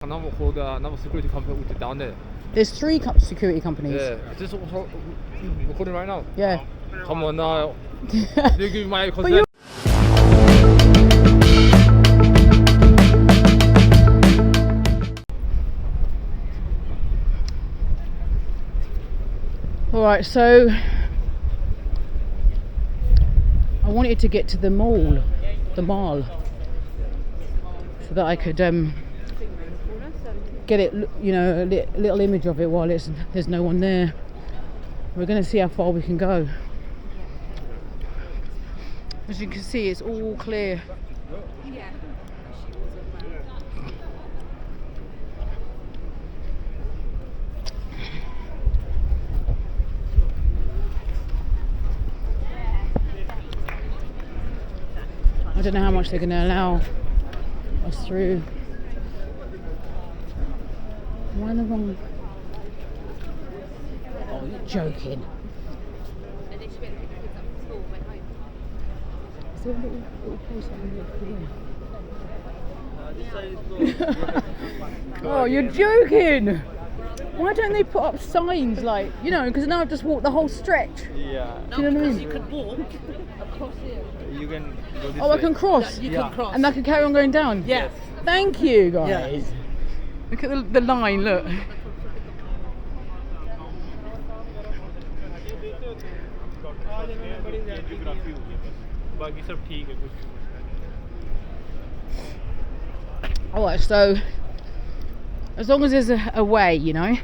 Another security company down there. There's 3 security companies. Yeah. Is this recording right now? Yeah. Come on now. You give my consent. Alright, so I wanted to get to the mall, so that I could get it, you know, a little image of it while there's no one there. We're going to see how far we can go. As you can see, it's all clear. I don't know how much they're going to allow us through. Am I in the wrong? Oh, you're joking. Is there a little place I can Oh, you're joking! Why don't they put up signs like, you know, because now I've just walked the whole stretch. Yeah. Do you know what I mean? You can walk across here. You can go this way. I can cross? Yeah, you can cross. And I can carry on going down? Yes. Thank you, guys. Yes. Look at the line, look. Alright, so as long as there's a way, you know.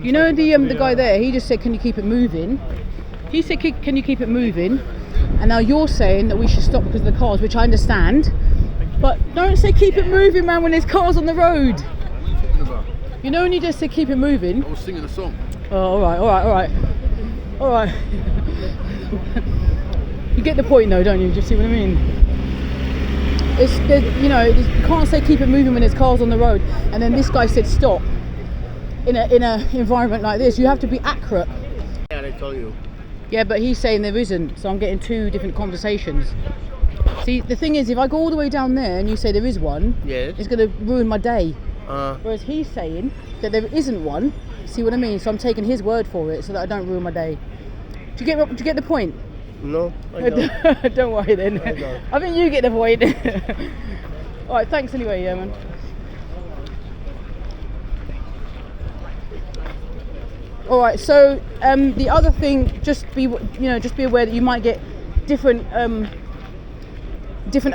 You know the guy there, he just said, can you keep it moving? He said, can you keep it moving? And now you're saying that we should stop because of the cars, which I understand. But don't say keep it moving, man, when there's cars on the road. What are you talking about? You know when you just say keep it moving? I was singing a song. Oh, alright. You get the point though, don't you? Do you see what I mean? You know, you can't say keep it moving when there's cars on the road, and then this guy said stop. In a environment like this, you have to be accurate. Yeah, they tell you. Yeah, but he's saying there isn't, so I'm getting 2 different conversations. See, the thing is, if I go all the way down there and you say there is one, yes, it's going to ruin my day. Whereas he's saying that there isn't one. See what I mean? So I'm taking his word for it so that I don't ruin my day. Do you get the point? No, I don't. Don't worry then. I think you get the point. Alright, thanks anyway, yeah, man. Alright, so the other thing, just be aware that you might get different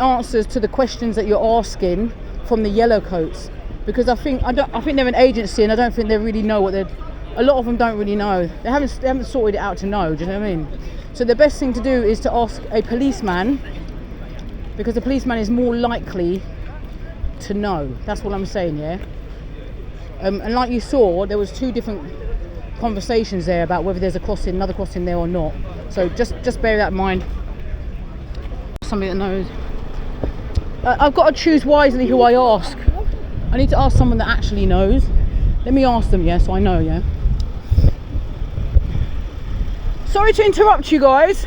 answers to the questions that you're asking from the yellow coats, because I think they're an agency and I don't think they really know what they're. A lot of them don't really know. They haven't sorted it out to know. Do you know what I mean? So the best thing to do is to ask a policeman, because the policeman is more likely to know. That's what I'm saying, yeah. And like you saw, there was 2 different conversations there about whether there's another crossing there or not. So just bear that in mind. Somebody that knows. I've got to choose wisely who I ask. I need to ask someone that actually knows. Let me ask them, yeah, so I know, yeah. Sorry to interrupt you guys.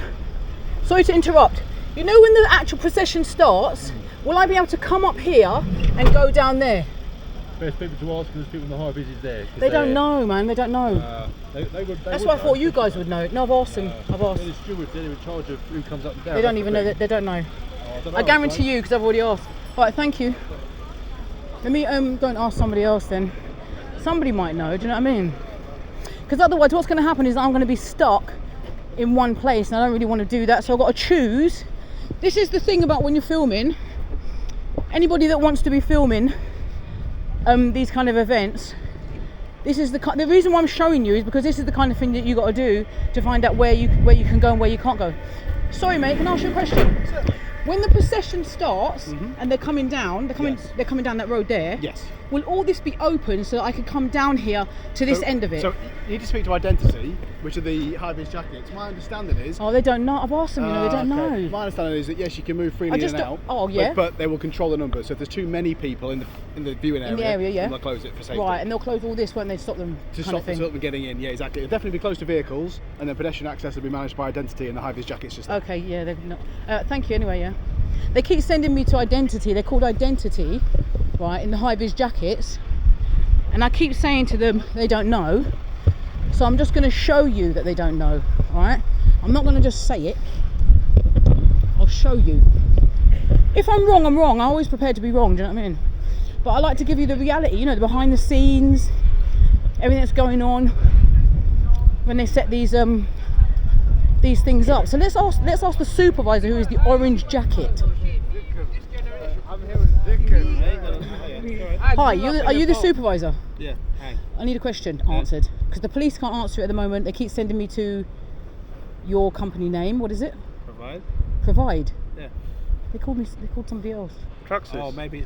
Sorry to interrupt. You know when the actual procession starts, will I be able to come up here and go down there? Best people to ask because people in the high vis is there. They don't know, man. They don't know. That's why I thought you guys would know. No, I've asked them. I've asked. The stewards, they're in charge of who comes up and down. They don't even know. They don't know. I guarantee you, because I've already asked. All right, thank you. Let me go and ask somebody else then. Somebody might know. Do you know what I mean? Because otherwise, what's going to happen is I'm going to be stuck in one place, and I don't really want to do that. So I've got to choose. This is the thing about when you're filming. Anybody that wants to be filming these kind of events, this is the reason why I'm showing you is because this is the kind of thing that you got to do to find out where you can go and where you can't go. Sorry, mate. Can I ask you a question? When the procession starts and they're coming down, they're coming down that road there. Yes. Will all this be open so that I can come down here to this end of it? So you need to speak to Identity, which are the high-vis jackets. My understanding is. Oh, they don't know. I've asked them. You know, they don't know. My understanding is that yes, you can move freely in and out. Oh yeah. But they will control the numbers. So if there's too many people in the viewing area, yeah, they'll close it for safety. Right, and they'll close all this, won't they? Stop them. To stop them getting in. Yeah, exactly. It'll definitely be close to vehicles, and then pedestrian access will be managed by Identity and the high-vis jackets just. Okay. Yeah. They're not. Thank you. Anyway, yeah. They keep sending me to Identity. They're called Identity. right, in the high-vis jackets, and I keep saying to them they don't know. So I'm just going to show you that they don't know, right? I'm not going to just say it. I'll show you. If I'm wrong, I'm wrong. I'm always prepared to be wrong, do you know what I mean? But I like to give you the reality, you know, the behind the scenes, everything that's going on when they set these things up. So let's ask the supervisor, who is the orange jacket. Hi, are you the supervisor? Yeah. Hi. I need a question answered, because the police can't answer it at the moment. They keep sending me to your company name. What is it? Provide. Provide. Yeah. They called somebody else. Traxxas. Oh, maybe.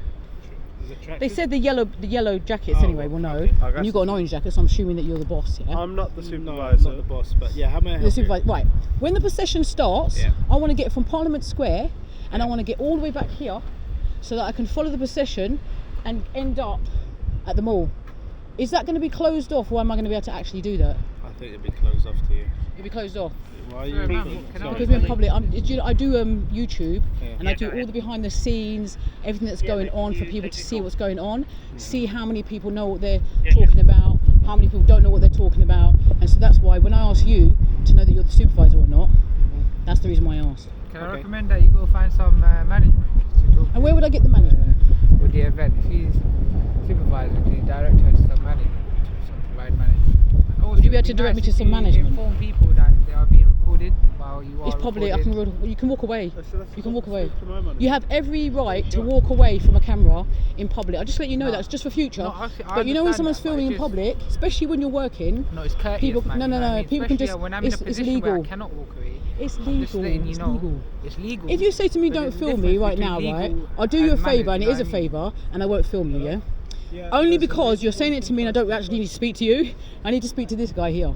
Is it track? They said the yellow jackets Oh, anyway. Well, no, okay. and you got an orange jacket, so I'm assuming that you're the boss. Yeah. I'm not the No, supervisor. I'm not the boss, but yeah, how may I The help you? supervisor. Right. When the procession starts, Yeah. I want to get from Parliament Square, and I want to get all the way back here, so that I can follow the procession and end up at the mall. Is that going to be closed off, or am I going to be able to actually do that? I think it'll be closed off to you. It'll be closed off. Why are you? Sorry, ma'am, can I Because we're in public. I do YouTube, Yeah. and I do all the behind the scenes, everything that's going on for people to see what's going on, see how many people know what they're talking about, how many people don't know what they're talking about, and so that's why when I ask you to know that you're the supervisor or not, that's the reason why I asked. Can I recommend that you go find some management to talk And where would I get the management? with the event? If he's supervisor, the director to some management, some provide management. And also, Would you be able it'd to direct me nice to if some you management? Inform people that they are being recorded while you are It's probably recorded. you can walk away. You can walk away. To my manager. You have every right to walk away from a camera in public. I just let you know No. that's just for future. No, I But you know when understand someone's that, but filming in it's just- public, especially when you're working, No, it's courteous, people- man. no, you know what I mean? people can Especially just- when I'm in a it's position where I legal. cannot walk away. it's I'm just legal. letting you It's know. legal. It's legal. If you say to me, But don't there's a film me difference right between now, right? legal I'll do you a and favour, and it managed, is a you know what I mean? favour, and I won't film you, yeah? Only because you're saying it to me and I don't actually need to speak to you. I need to speak to this guy here.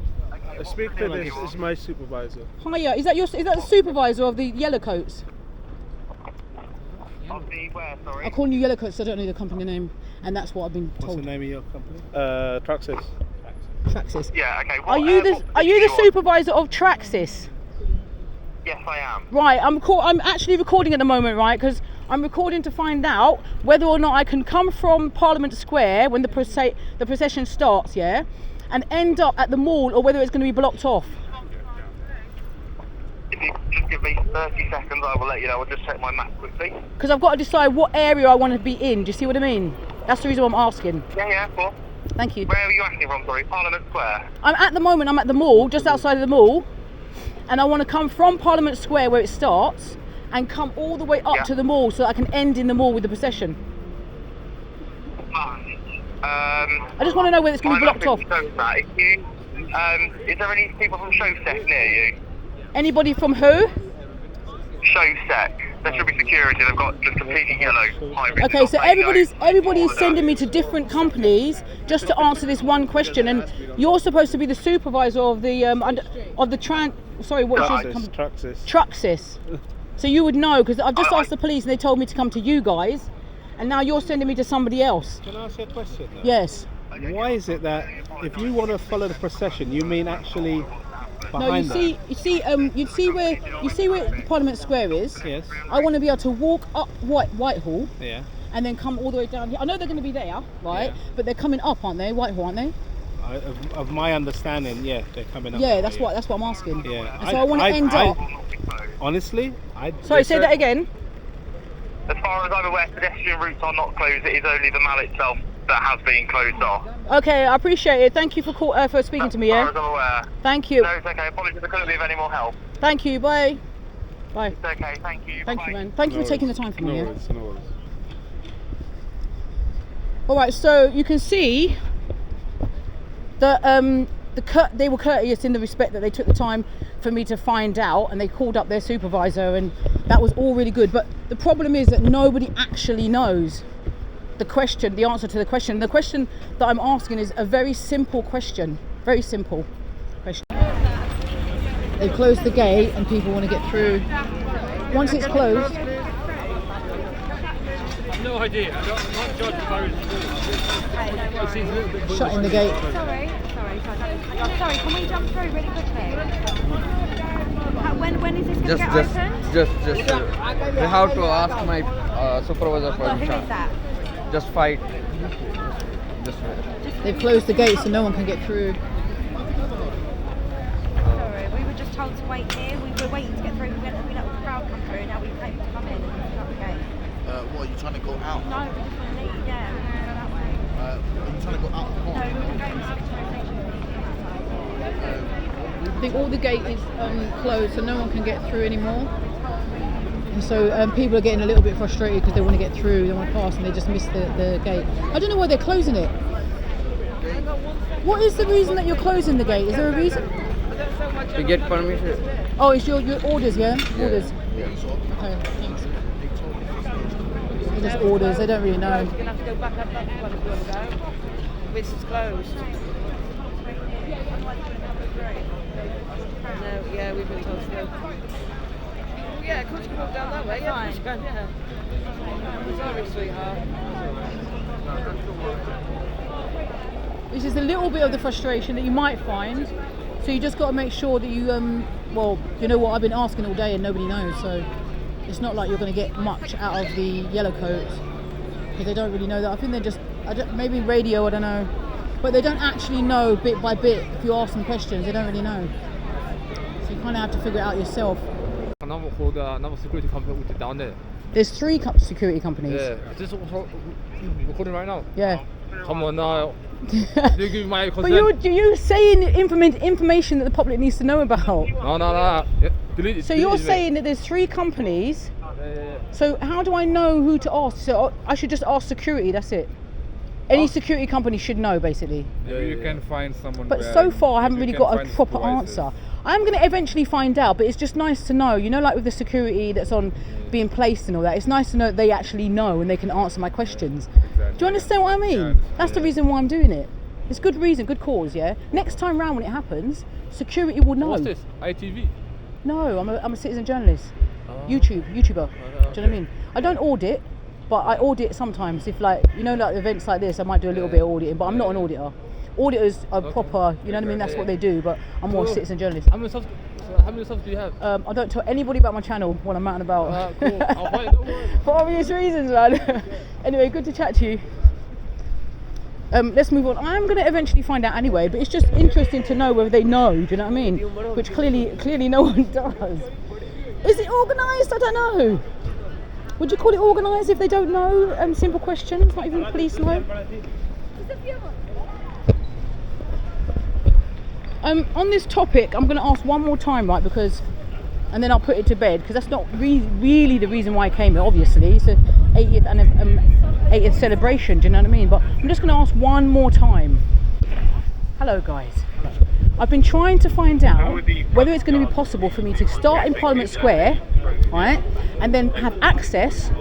Speak to this is my supervisor. Hiya, is that the supervisor of the yellow coats? Of the where, sorry? I'm calling you yellow coats, so I don't know the company name, and that's what I've been What's told. the name of your company? Traxxas. Traxxas. Yeah, okay. Are you the supervisor of Traxxas? Yes, I am. Right, I'm actually recording at the moment, right? Because I'm recording to find out whether or not I can come from Parliament Square when the procession starts, yeah, and end up at the mall, or whether it's going to be blocked off. If you just give me 30 seconds, I will let you know. I'll just check my map quickly. Because I've got to decide what area I want to be in. Do you see what I mean? That's the reason why I'm asking. Yeah, cool. Thank you. Where are you asking from, sorry? Parliament Square? I'm at the mall, just outside of the mall, and I want to come from Parliament Square where it starts and come all the way up Yeah. to the mall so that I can end in the mall with the procession. I just want to know whether it's going to be blocked off. Is there any people from Showsec near you? Anybody from who? Showsec. There should be security. They've got just completely yellow hybrid. Okay, so everybody's sending me to different companies just to answer this one question, and you're supposed to be the supervisor of the sorry, what's your company? Traxxas. Traxxas. So you would know, because I've just asked the police and they told me to come to you guys, and now you're sending me to somebody else. Can I ask you a question though? Yes. Why is it that if you want to follow the procession, you mean actually No, behind that? you see where Parliament Square is. Yes. I want to be able to walk up Whitehall Yeah. and then come all the way down here. I know they're going to be there, right? Yeah. But they're coming up, aren't they? Whitehall, aren't they? Of my understanding, yeah, they're coming up. Yeah, that's what I'm asking. Yeah. And so I want to end up. Honestly, Sorry, say that again. As far as I'm aware, pedestrian routes are not closed. It is only the mall itself that has been closed off. Okay, I appreciate it. Thank you for speaking to me. As Yeah. far as I'm aware. Thank you. No, it's okay. Apologies, I couldn't be of any more help. Thank you. Bye. Bye. It's okay. Thank you. Thank you, Bye-bye. man. Thank you for taking the time for No me. Yeah? worries, no worries. All right, so you can see that they were courteous in the respect that they took the time for me to find out, and they called up their supervisor, and that was all really good. But the problem is that nobody actually knows the answer to the question. The question that I'm asking is a very simple question, very simple question. They've closed the gate and people want to get through. Once it's closed, No idea. I'm not judging it seems a little bit shutting the gate. Sorry, can we jump through really quickly? When is this going to get opened? Just. We have to ask my supervisor Well, who permission. is that? Just fight. They've closed the gates so no one can get through. Sorry, we were just told to wait here. We were waiting to get through. We let the crowd come through. Now we came to come in and open up the gate. What, are you trying to go out? No, we just want to leave. Yeah, we're going to go that way. Are you trying to go out the No, hall? we're going to the station. I think all the gate is closed so no one can get through anymore. And so people are getting a little bit frustrated because they want to get through, they want to pass, and they just miss the gate. I don't know why they're closing it. What is the reason that you're closing the gate? Is there a reason? To get permission. Oh, it's your orders, yeah? Orders. Okay, thanks. They're just orders, they don't really know. You're going to have to go back up if you want to go. This is closed. No, yeah, we've been told to go. Yeah, of course you can walk down that way. Yeah, of course you can, yeah. Sorry, sweetheart. This is a little bit of the frustration that you might find. So you just got to make sure that you, well, you know what, I've been asking all day and nobody knows. So it's not like you're going to get much out of the yellow coats because they don't really know that. I think they're just, maybe radio, I don't know. But they don't actually know bit by bit. If you ask them questions, they don't really know. So you kind of have to figure it out yourself. Another security company down there. There's 3 security companies. Yeah, is this recording right now? Yeah. Come on now. You give my But consent. you're saying information that the public needs to know about. No. Yeah, delete it. So you're saying that there's 3 companies. Yeah. So how do I know who to ask? So I should just ask security, that's it. Any security company should know, basically. Maybe you can find someone. But so far I haven't really got a proper answer. I'm going to eventually find out, but it's just nice to know, you know, like with the security that's on being placed and all that, it's nice to know that they actually know and they can answer my questions. Do you understand what I mean? Yeah, that's the reason why I'm doing it. It's good reason, good cause, yeah? Next time round when it happens, security will know. What's this? ITV? No, I'm a citizen journalist. YouTuber. Do you know what I mean? I don't audit, but I audit sometimes. If like, you know, like events like this, I might do a little bit of auditing, but I'm not an auditor. Auditors are proper, you know what I mean? That's what they do, but I'm more a citizen journalist. How many subs do you have? I don't tell anybody about my channel when I'm out and about. Cool. I'll find it. For obvious reasons, man. Anyway, good to chat to you. Let's move on. I'm going to eventually find out anyway, but it's just interesting to know whether they know, do you know what I mean? Which clearly no one does. Is it organised? I don't know. Would you call it organised if they don't know simple questions? Not even the police know? On this topic, I'm going to ask one more time, right? Because, and then I'll put it to bed, because that's not really the reason why I came here. Obviously, it's an 80th celebration. Do you know what I mean? But I'm just going to ask one more time. Hello, guys. I've been trying to find out whether it's going to be possible for me to start in Parliament Square, right, and then have access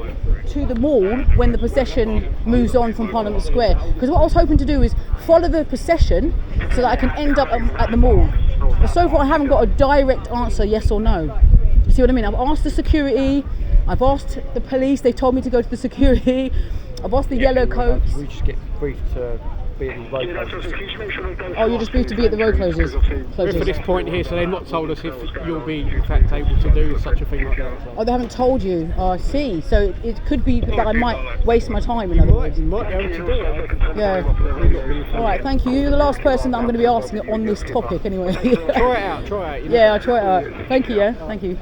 to the mall when the procession moves on from Parliament Square. Because what I was hoping to do is follow the procession so that I can end up at the mall. But so far I haven't got a direct answer, yes or no. You see what I mean? I've asked the security, I've asked the police, they told me to go to the security, I've asked the yellow coats. We just get briefed to be at the road closures. Oh, you're just briefed to be at the road closures. We're for this point here, so they've not told us if you'll be in fact able to do such a thing like that. Oh, they haven't told you? Oh, I see. So it could be that I might waste my time, in other words. You might be able to do it. Yeah. Alright, thank you. You're the last person that I'm going to be asking on this topic anyway. Try it out. Yeah, I'll try it out. Thank you, yeah? Thank you.